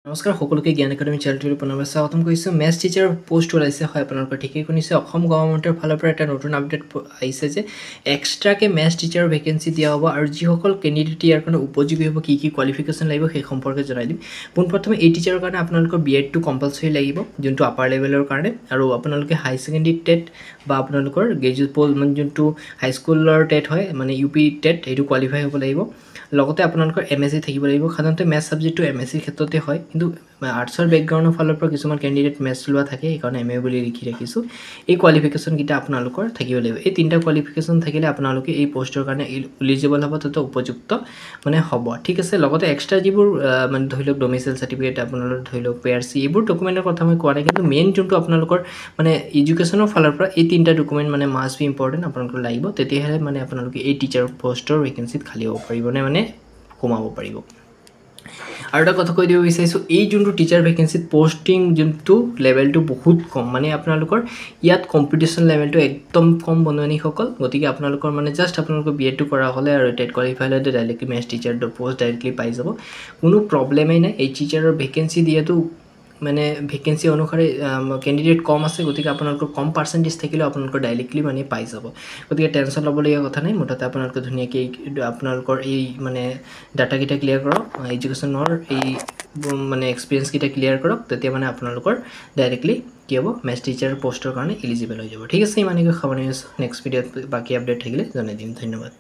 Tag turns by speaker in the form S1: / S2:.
S1: নমস্কাৰ সকলোকে জ্ঞান একাডেমি চেনেলটোলৈ পুনৰ স্বাগতম কৰিছোঁ। মেথছ টিচাৰ পোষ্ট ওলাইছে, হয় আপোনালোকৰ ঠিকেই শুনিছে। অসম গভৰ্ণমেণ্টৰ ফালৰ পৰা এটা নতুন আপডেট আহিছে যে এক্সট্ৰাকে মেথছ টিচাৰৰ ভেকেঞ্চি দিয়া হ'ব আৰু যিসকল কেণ্ডিডেট ইয়াৰ কাৰণে উপযোগী হ'ব, কি কি কোৱালিফিকেশ্যন লাগিব সেই সম্পৰ্কে জনাই দিম। পোনপ্ৰথমে এই টিচাৰৰ কাৰণে আপোনালোকৰ BEdটো কম্পালচৰি লাগিব, যোনটো আপাৰ লেভেলৰ কাৰণে, আৰু আপোনালোকে হাই ছেকেণ্ডেৰী টেট বা আপোনালোকৰ গ্ৰেজুৱেট মানে যোনটো হাইস্কুলৰ টেট হয়, মানে UP টেট, সেইটো কোৱালিফাই হ'ব লাগিব। লগতে আপোনালোকৰ MSc থাকিব লাগিব। সাধাৰণতে মেথছ ছাবজেক্টটো MSc ক্ষেত্ৰতে হয়, কিন্তু আৰ্টছৰ বেকগ্ৰাউণ্ডৰ ফালৰ পৰা কিছুমান কেণ্ডিডেট মেথছ লোৱা থাকে, সেইকাৰণে MA বুলি লিখি ৰাখিছোঁ। এই কোৱালিফিকেশ্যনকেইটা আপোনালোকৰ থাকিব লাগিব। এই তিনিটা কোৱালিফিকেশ্যন থাকিলে আপোনালোকে এই পষ্টৰ কাৰণে এলিজিবল হ'ব, তথা উপযুক্ত মানে হ'ব, ঠিক আছে। লগতে এক্সট্ৰা যিবোৰ মানে ধৰি লওক ডমিচাইল চাৰ্টিফিকেট, আপোনালোকৰ ধৰি লওক PRC, এইবোৰ ডকুমেণ্টৰ কথা মই কোৱা নাই, কিন্তু মেইন যোনটো আপোনালোকৰ মানে এডুকেশ্যনৰ ফালৰ পৰা এই তিনিটা ডকুমেণ্ট মানে মাষ্ট বি ইম্পৰ্টেণ্ট আপোনালোকৰ লাগিব, তেতিয়াহে মানে আপোনালোকে এই টিচাৰ পষ্টৰ ভেকেঞ্চিত খালী হ'ব পাৰিব নে মানে কমাব পাৰিব। আৰু এটা কথা কৈ দিব বিচাৰিছোঁ, এই যোনটো টিচাৰ ভেকেঞ্চিত পষ্টিং যোনটো লেভেলটো বহুত কম, মানে আপোনালোকৰ ইয়াত কম্পিটিশ্যন লেভেলটো একদম কম বন্ধুসকল। গতিকে আপোনালোকৰ মানে জাষ্ট আপোনালোকৰ BEdটো কৰা হ'লে আৰু টেট কোৱালিফাই হ'লে ডাইৰেক্টলি মেথছ টিচাৰৰ পষ্ট ডাইৰেক্টলি পাই যাব, কোনো প্ৰব্লেমেই নাই। এই টিচাৰৰ ভেকেঞ্চি দিয়াটো মানে ভেকেঞ্চি অনুসাৰে কেণ্ডিডেট কম আছে, গতিকে আপোনালোকৰ কম পাৰ্চেণ্টেজ থাকিলেও আপোনালোকৰ ডাইৰেক্টলি মানে পাই যাব। গতিকে টেনশ্যন ল'বলগীয়া কথা নাই। মুঠতে আপোনালোকে ধুনীয়াকৈ আপোনালোকৰ এই মানে ডাটাকেইটা ক্লিয়াৰ কৰক, এডুকেশ্যনৰ এই মানে এক্সপিৰিয়েঞ্চকেইটা ক্লিয়াৰ কৰক, তেতিয়া মানে আপোনালোকৰ ডাইৰেক্টলি কি হ'ব, মেথছ টিচাৰ পষ্টৰ কাৰণে এলিজিবল হৈ যাব। ঠিক আছে, ইমানেকৈ খবৰ নেক্সট ভিডিঅ'ত বাকী আপডেট থাকিলে জনাই দিম। ধন্যবাদ।